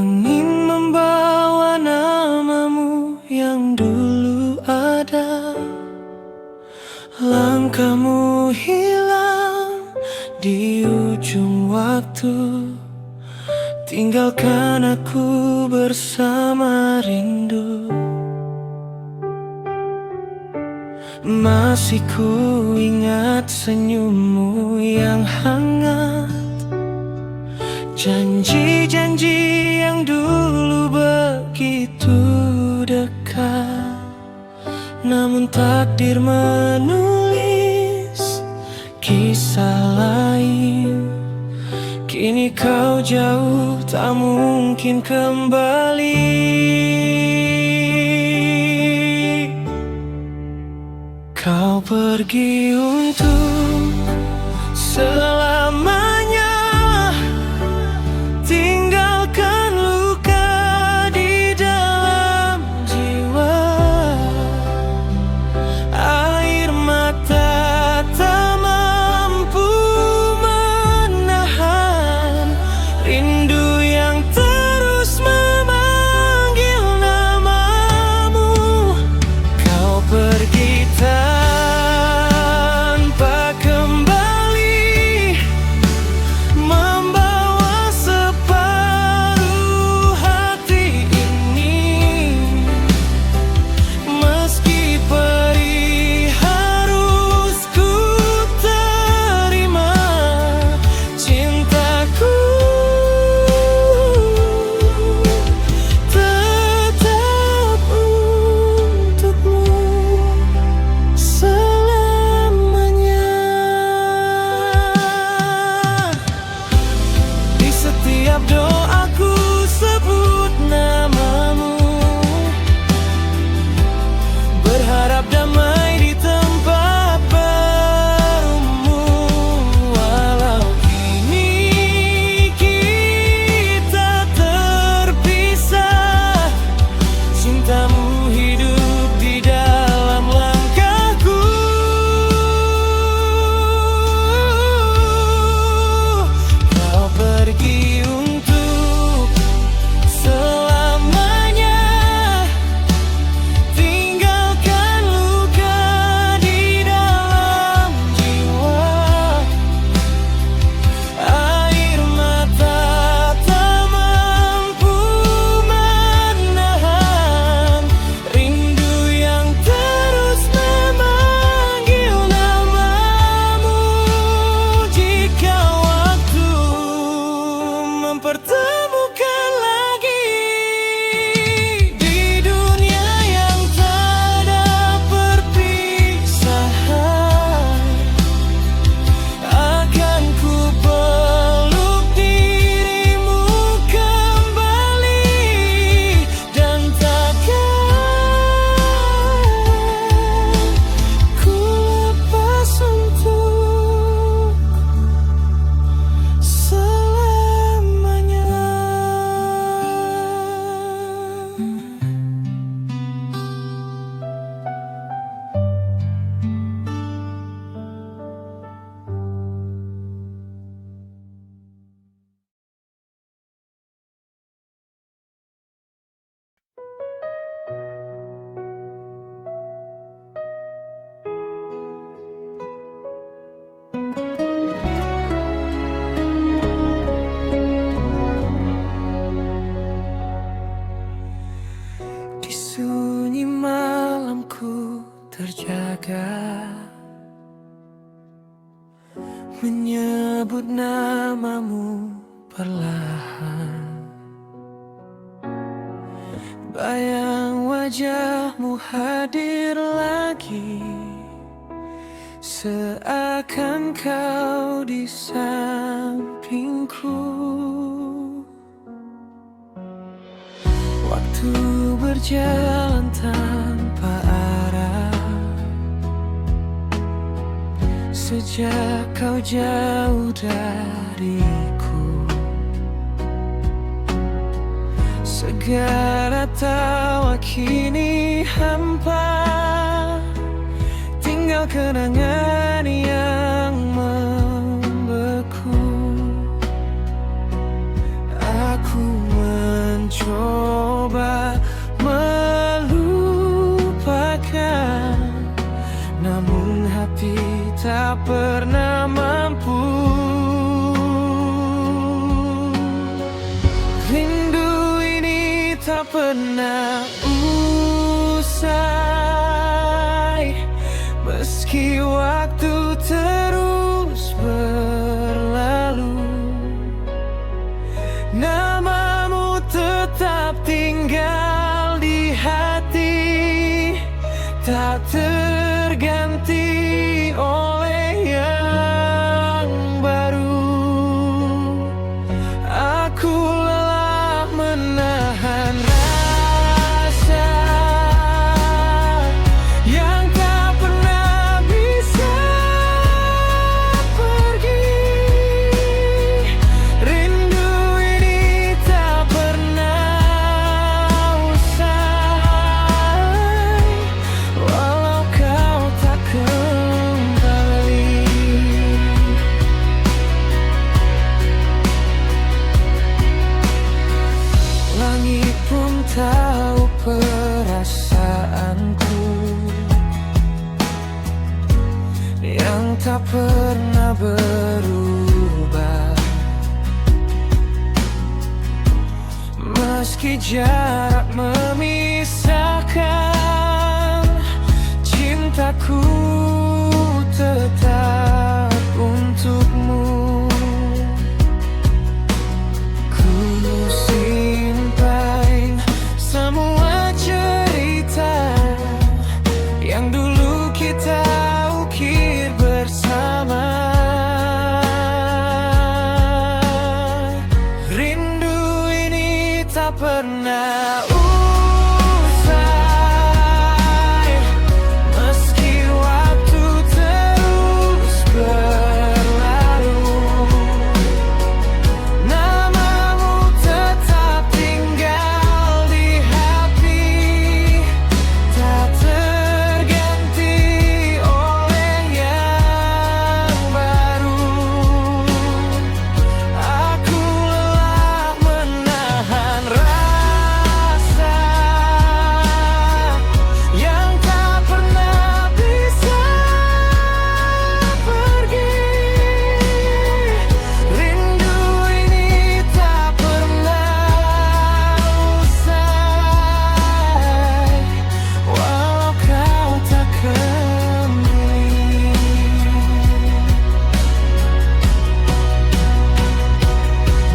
Angin membawa namamu yang dulu ada. Langkahmu hilang di ujung waktu, tinggalkan aku bersama rindu. Masih ku ingat senyummu yang hangat, janji-janji yang dulu begitu dekat. Namun takdir menulis kisah lain. Kini kau jauh, tak mungkin kembali. Kau pergi untuk selamanya, tinggalkan luka di dalam jiwa. Air mata tak mampu menahan rindu yang terus memanggil namamu. Kau pergi tanpa kembali, membawa separuh hati ini. Meski perih harus ku terima cintaku tetap untukmu selamanya. Di setiap doaku sebut namamu, berharap damai di tempat barumu. Walau kini kita terpisah, cintamu hidup di dalam langkahku. Kau pergi untuk selamanya, tinggalkan luka di dalam jiwa. Air mata tak mampu menahan rindu yang terus memanggil namamu. Jika waktu mempertemukan lagi di dunia yang tak ada perpisahan, akan ku peluk dirimu kembali, dan takkan ku lepas untuk selamanya. Di sunyi malamku terjaga, menyebut namamu perlahan. Bayang wajahmu hadir lagi, seakan kau di sampingku. Waktu berjalan tanpa arah, sejak kau jauh dariku. Segala tawa kini hampa, tinggal kenangan yang membeku. Aku tak pernah usai. Meski waktu terus berlalu, namamu tetap tinggal di hati, tak terganti oleh yang baru. Aku lelah menahan rasa yang tak pernah bisa pergi. Rindu ini tak pernah usai, walau kau tak kembali. Langit pun tahu perasaanku yang tak pernah berubah. Meski jarak memisahkan, cintaku tetap untukmu. Ku simpan semua cerita yang dulu kita ukir bersama. Rindu ini tak pernah usai, meski waktu terus berlalu. Namamu tetap tinggal di hati, tak terganti oleh yang baru. Aku lelah menahan rasa yang tak pernah bisa pergi. Rindu ini tak pernah usai, walau kau tak kembali.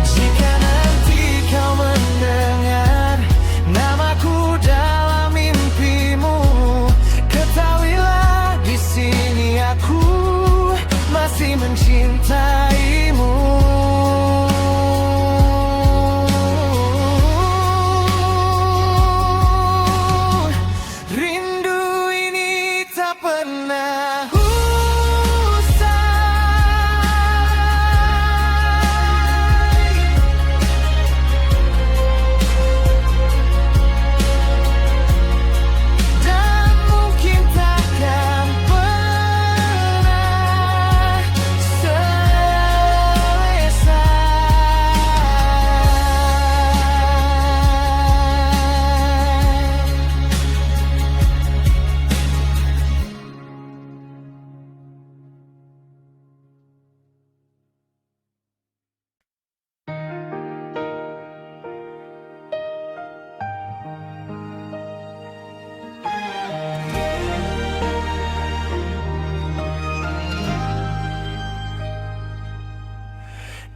Jika nanti kau mendengar namaku dalam mimpimu, ketahuilah di sini aku masih mencintaimu. Rindu ini tak pernah usai, dan mungkin takkan pernah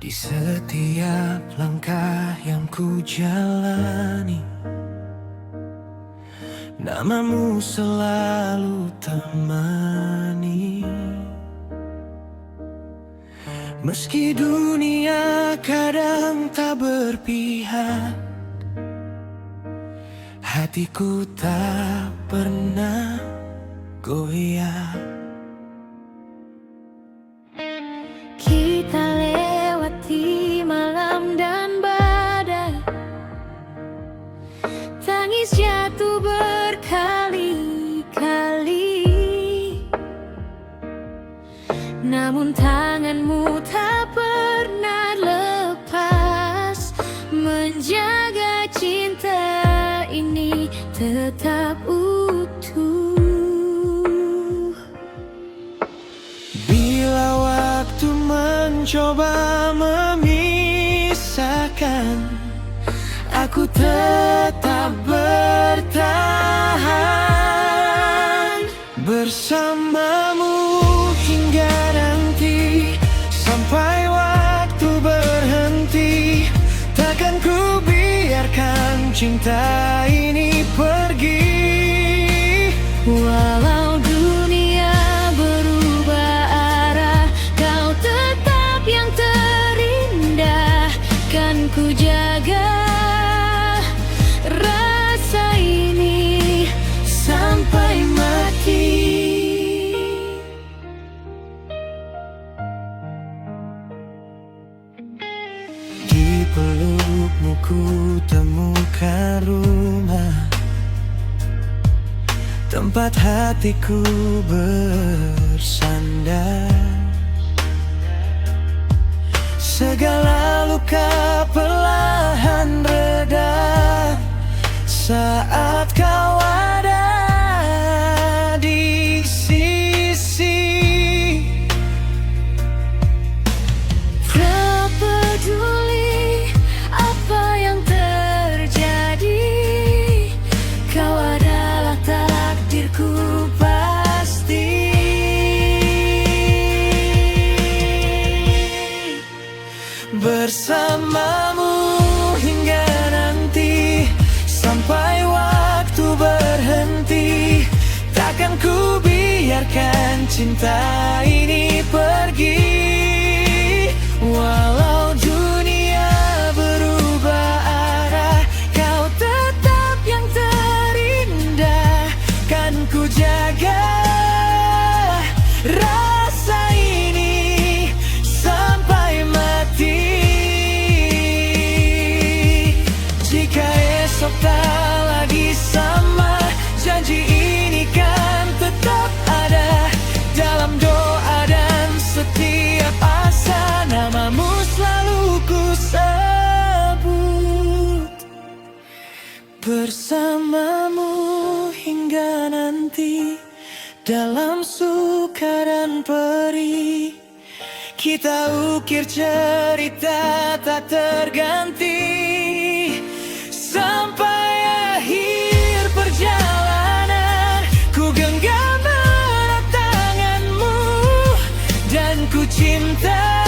di setiap langkah yang ku jalani. Namamu selalu temani. Meski dunia kadang tak berpihak, hatiku tak pernah goyah. Kita lewati malam dan badai, tangis jatuh berkali-kali. Namun tanganmu tak pernah lepas, menjaga cinta ini tetap utuh. Bila waktu mencoba memisahkan, aku tetap cinta ini pergi. Walau dunia berubah arah, kau tetap yang terindah. Kan ku jaga rasa ini sampai mati. Di pelukmu ku temukan rumah, tempat hatiku bersandar. Segala luka perlahan reda saat kau ada di sisi. Tak peduli apa yang terjadi, kau adalah takdirku pasti. Bersamamu hingga nanti, sampai waktu berhenti. Takkan ku biarkan cinta ini pergi. Walau dunia berubah arah, kau tetap yang terindah. Kan ku jaga rasa ini sampai mati. Jika esok tak lagi sama, janji ini kan tetap ada. Dalam doa dan setiap asa, namamu selalu ku sebut. Bersamamu hingga nanti, dalam suka dan perih. Kita ukir cerita tak terganti sampai akhir perjalanan. Ku genggam erat tanganmu dan ku cinta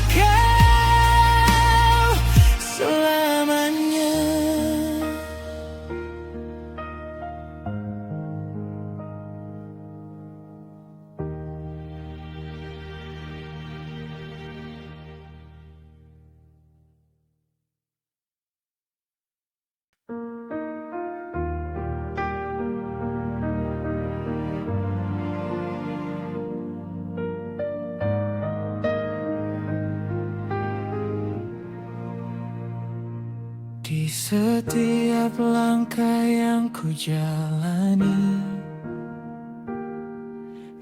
kau selamanya. Di setiap langkah yang ku jalani,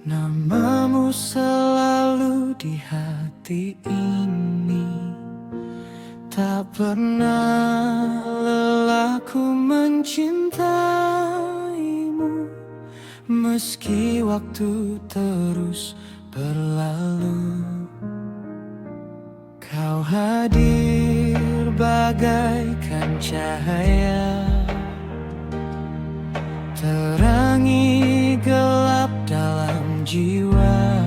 namamu selalu di hati ini. Tak pernah lelah ku mencintaimu, meski waktu terus berlalu. Kau hadir bagaikan cahaya, terangi gelap dalam jiwa.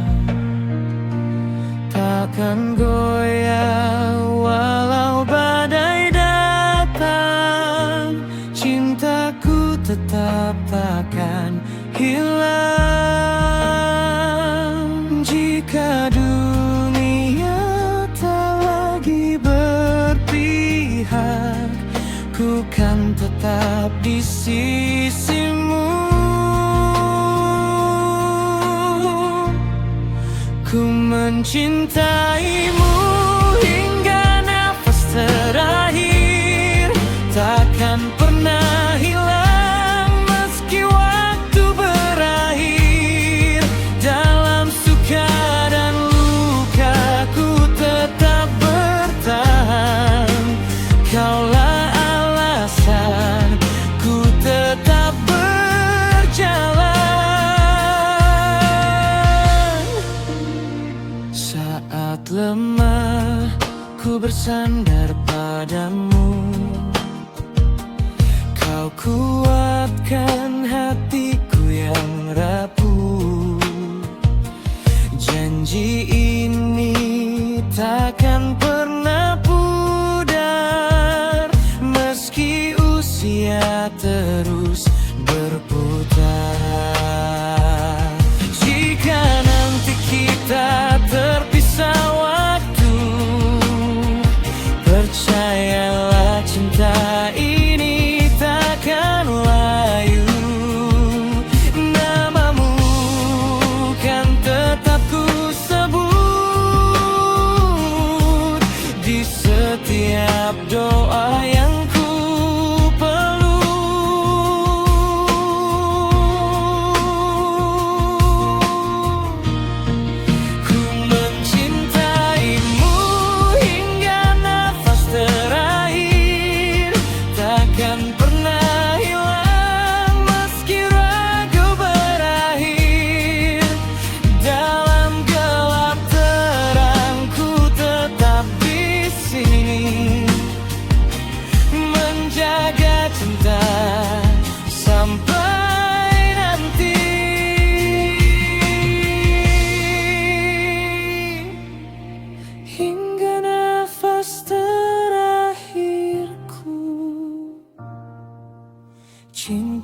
Takkan goyah walau badai datang, cintaku tetap takkan hilang. Jika dunia tak lagi berpihak, ku kan tetap di sisimu. Ku mencintaimu hingga nafas terakhir, takkan pernah hilang meski waktu berakhir. Dalam suka dan luka ku tetap bertahan. Kaulah alasan ku tetap berjalan. Saat lemah ku bersandar padamu, kau kuatkan hatiku yang rapuh. Janji ini takkan pernah pudar,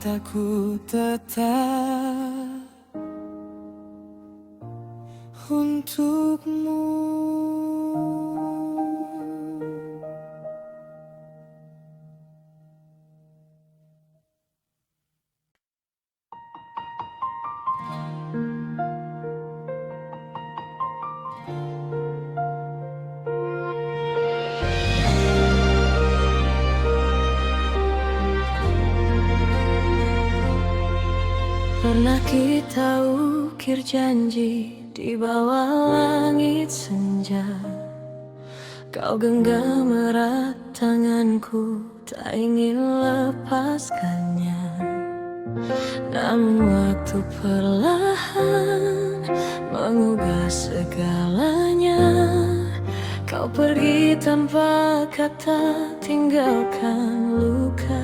mataku tetap untukmu. Pernah kita ukir janji di bawah langit senja. Kau genggam erat tanganku, tak ingin lepaskannya. Namun waktu perlahan mengubah segalanya. Kau pergi tanpa kata, tinggalkan luka.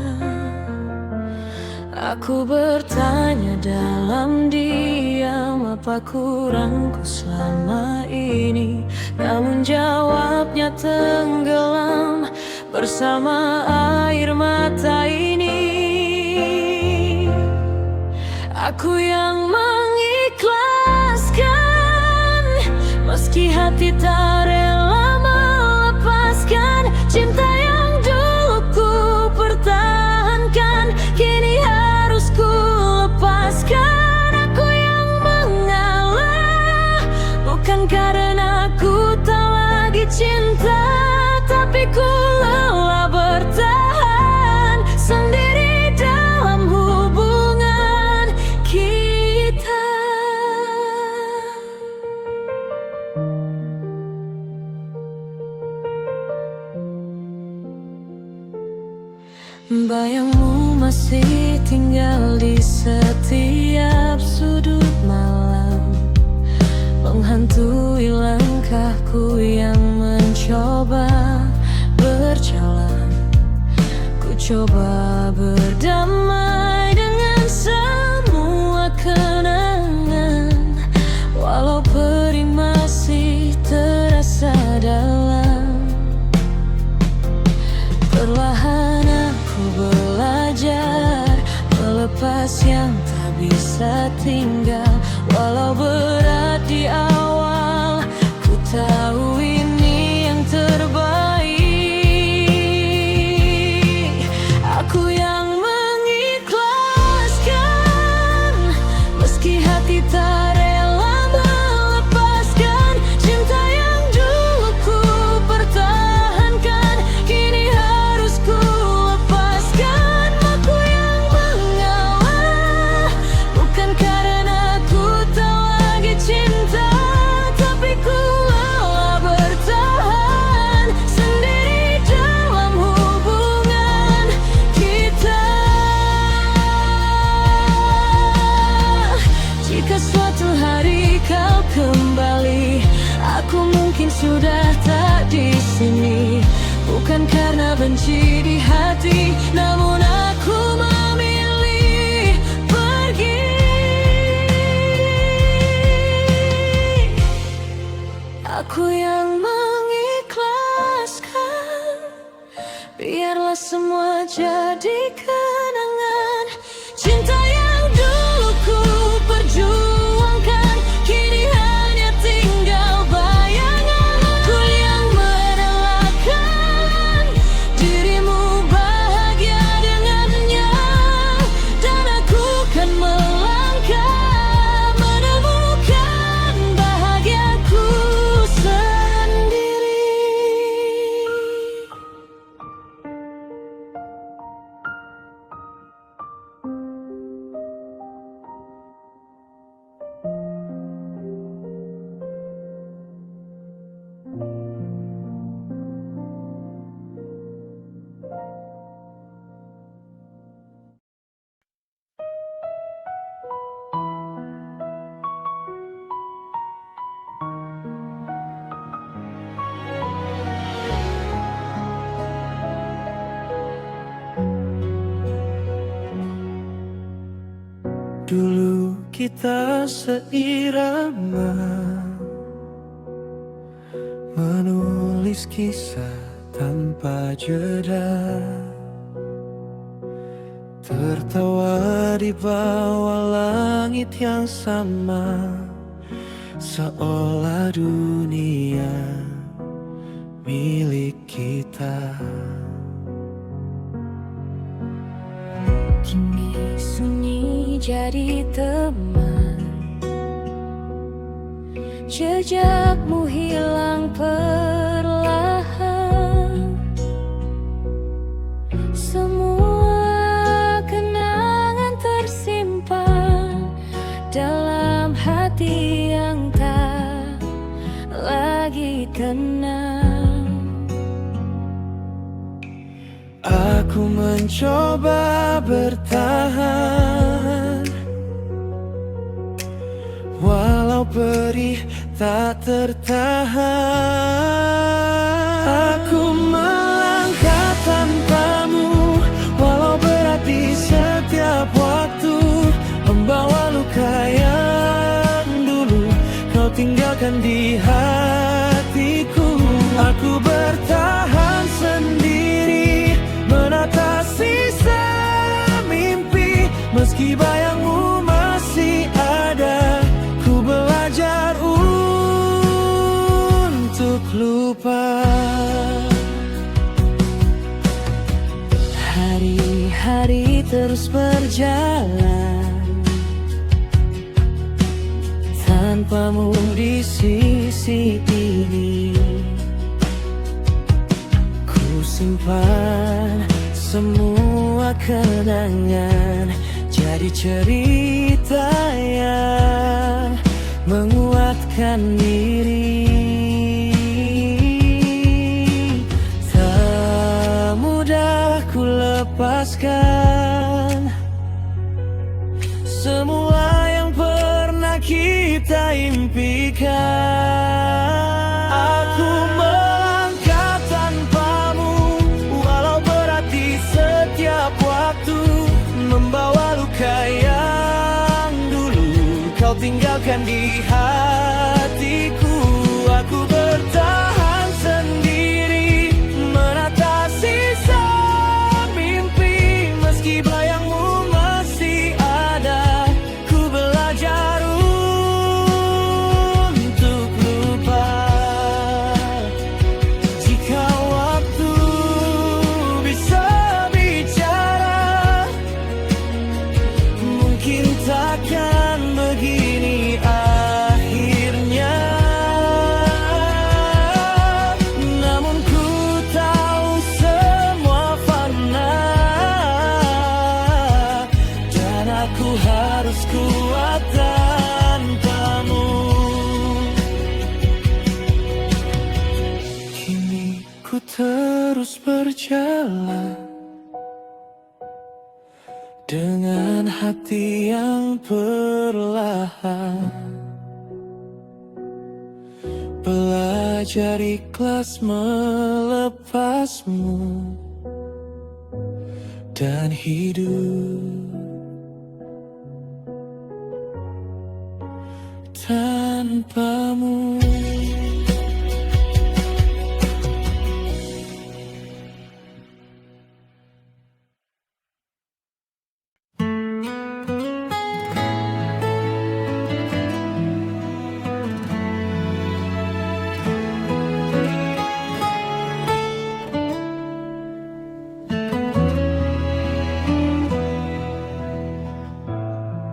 Aku bertanya dalam diam, apa kurangku selama ini? Namun jawabnya tenggelam bersama air mata ini. Aku yang mengikhlaskan, meski hati tak rela melepaskan. Cinta yang dulu ku pertahankan, kini harus ku lepaskan. Aku yang mengalah, bukan karena ku tak lagi cinta, tapi ku lelah bertahan sendiri dalam hubungan kita. Bayangmu masih tinggal di setiap sudut malam, menghantui langkahku yang mencoba berjalan. Ku coba berdamai dengan semua kenangan, walau perih masih terasa dalam. Perlahan aku belajar melepas yang tak bisa tinggal, walau berat di awal. Ku tahu ini yang terbaik. Aku yang mengikhlaskan, meski hati tak rela melepaskan. Cinta yang dulu ku pertahankan, kini harus ku lepaskan. Aku yang mengalah, bukan karena ku tak lagi cinta, tapi ku lelah bertahan sendiri dalam hubungan kita. Jika suatu hari kau kembali, aku mungkin sudah tak di sini. Bukan karena benci di hati, namun aku memilih pergi. Aku yang mengikhlaskan, biarlah semua jadi kenangan. Cinta yang dulu ku perjuangkan, kini hanya tinggal bayangan. Aku yang merelakan dirimu bahagia dengannya, dan aku kan melangkah menemukan bahagiaku sendiri. Dulu kita seirama, menulis kisah tanpa jeda. tertawa di bawah langit yang sama, seolah dunia milik kita. Kini sunyi jadi teman, jejakmu hilang perlahan. Semua kenangan tersimpan dalam hati yang tak lagi tenang. Aku mencoba bertahan, walau perih tak tertahan. Aku melangkah tanpamu, walau berat di setiap waktu, membawa luka yang dulu kau tinggalkan di hatiku. Aku bertahan sendiri, menata sisa mimpi, meski bayangmu masih ada. Ku belajar untuk lupa. Hari-hari terus berjalan, tanpamu di sisi ini. Ku simpan semua kenangan jadi cerita yang menguatkan diri. Tak mudah ku lepaskan semua yang pernah kita impikan. Aku melangkah tanpamu, walau berat di setiap waktu, membawa luka yang dulu kau tinggalkan di hatiku. Aku bertahan sendiri, menata sisa mimpi, meski bayangmu masih ada. Ku belajar untuk lupa. Jika waktu bisa bicara, mungkin takkan begini akhirnya. Namun ku tahu semua fana, dan aku harus kuat tanpamu. Kini ku terus berjalan dengan hati yang perlahan, belajar ikhlas melepasmu dan hidup tanpamu.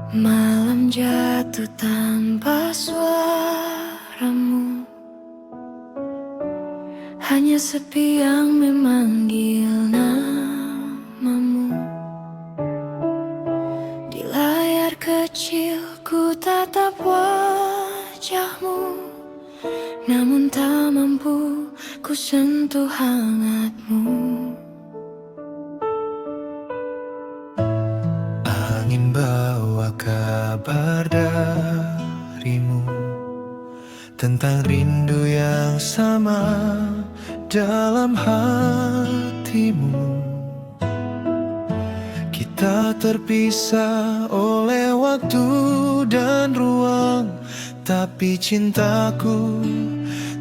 Malam jatuh tanpa suaramu, hanya sepi yang memanggil namamu. Di layar kecil ku tatap wajahmu, namun tak mampu ku sentuh hangatmu. Angin bawa kabar darimu tentang rindu yang sama dalam hatimu. Kita terpisah oleh waktu dan ruang, tapi cintaku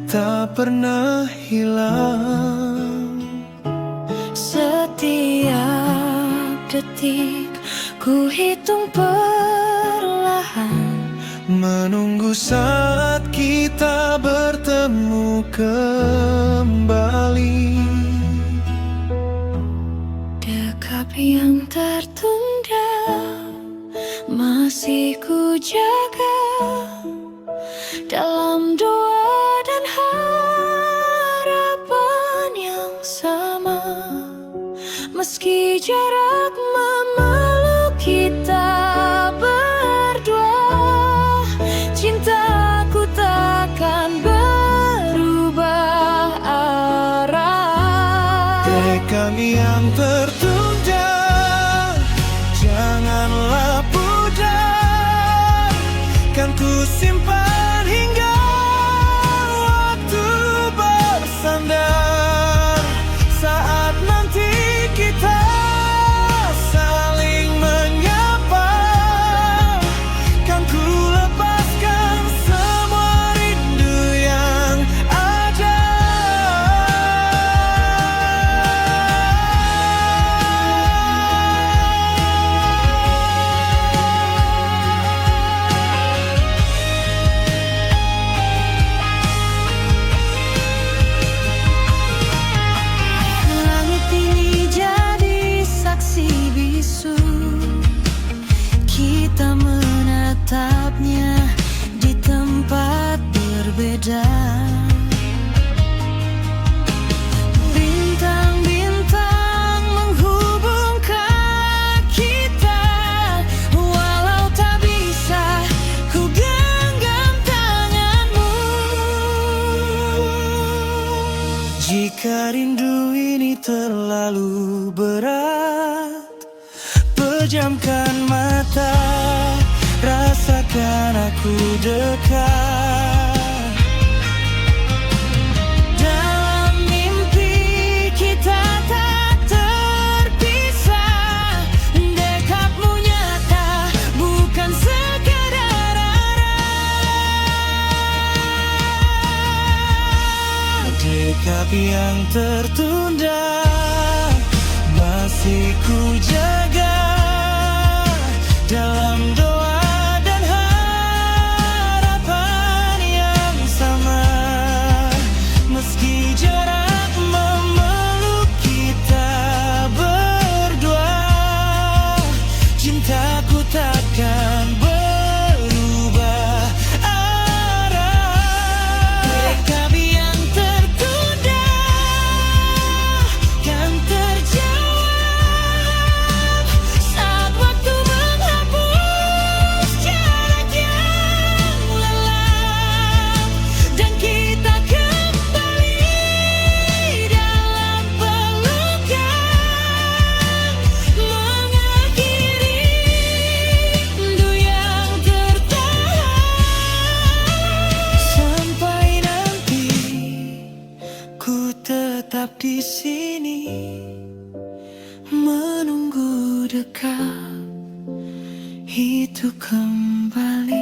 tak pernah hilang. Setiap detik ku hitung perlahan, menunggu saat kita bertemu kembali. Dekap yang tertunda masih ku jaga dalam doa dan harapan yang sama. Meski jarak memeluk kita berdua, cintaku takkan berubah arah. Tekad yang tertunda janganlah pudar, kan ku simpan hingga waktu bersandar. Saat nanti kita saling menyapa, kan ku lepaskan semua rindu yang ada. Langit ini jadi saksi bisu, kita menatapnya di tempat berbeda. Bintang-bintang menghubungkan kita, walau tak bisa ku genggam tanganmu. Jika rindu ini terlalu berat, pejamkan mata, rasakan aku dekat. Dalam mimpi kita tak terpisah, dekapmu nyata bukan sekadar arah. Dekap yang tertunda masih ku jaga dalam doa dan harapan yang sama. Meski jarak memeluk kita berdua, cintaku takkan berubah arah. Dekap yang tertunda kan terjawab saat waktu menghapus jarak yang lelap, dan kita kembali dalam pelukan, mengakhiri rindu yang tertahan. Sampai nanti ku tetap di sini, menunggu dekat itu kembali.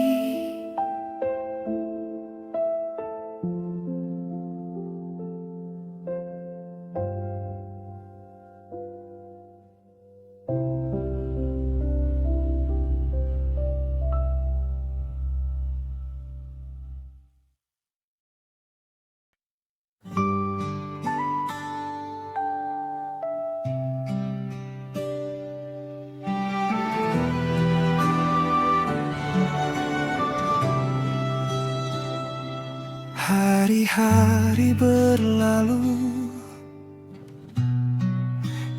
Hari-hari berlalu,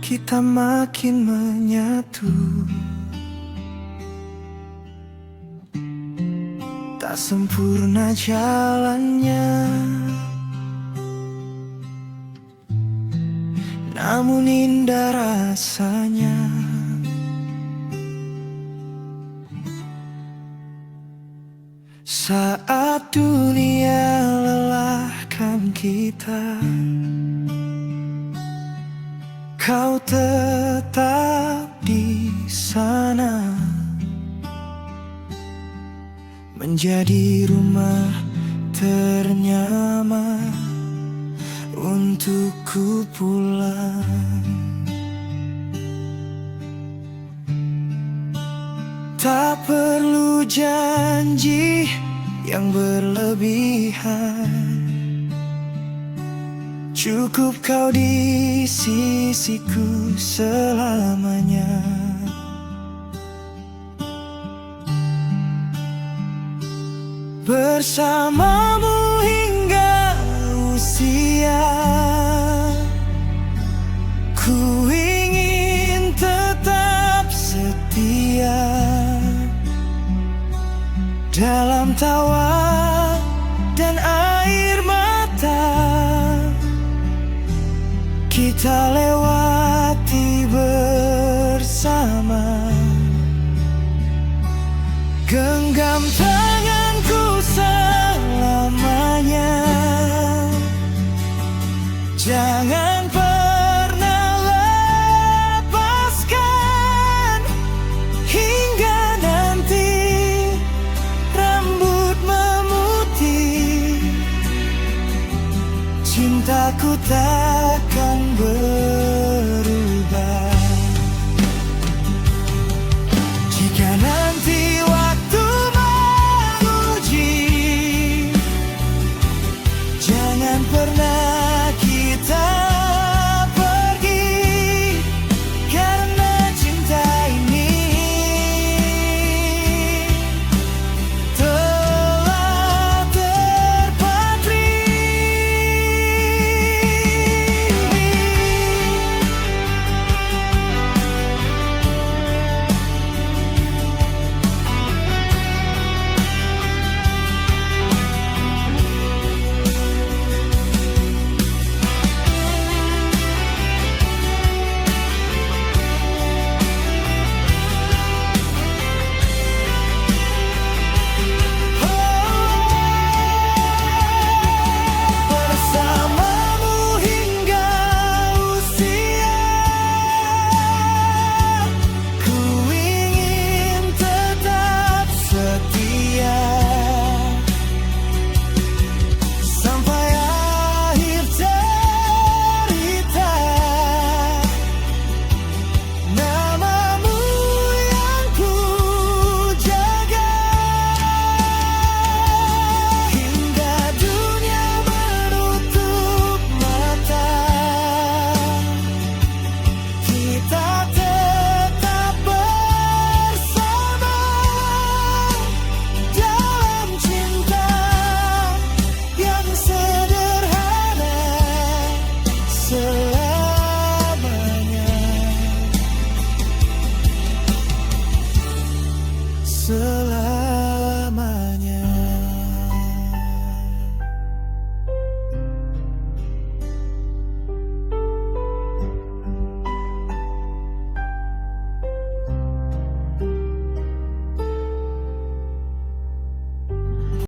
kita makin menyatu. Tak sempurna jalannya, namun indah rasanya. Saat dunia lelahkan kita, kau tetap di sana, menjadi rumah ternyaman untukku pulang. janji yang berlebihan. Cukup kau di sisiku selamanya. Bersamamu hingga usia, ku ingin tetap setia. Dalam tawa dan air mata, kita lewati bersama. Genggam tanganku selamanya, jangan pernah lepaskan. Hingga nanti rambut memutih, cintaku takkan berubah. Jika nanti waktu menguji, jangan pernah kita pergi, karena cinta ini telah terpatri. Bersamamu hingga usia, ku ingin tetap setia. Sampai akhir cerita, namamu yang ku jaga. Hingga dunia menutup mata, kita tetap bersama dalam cinta yang sederhana selamanya.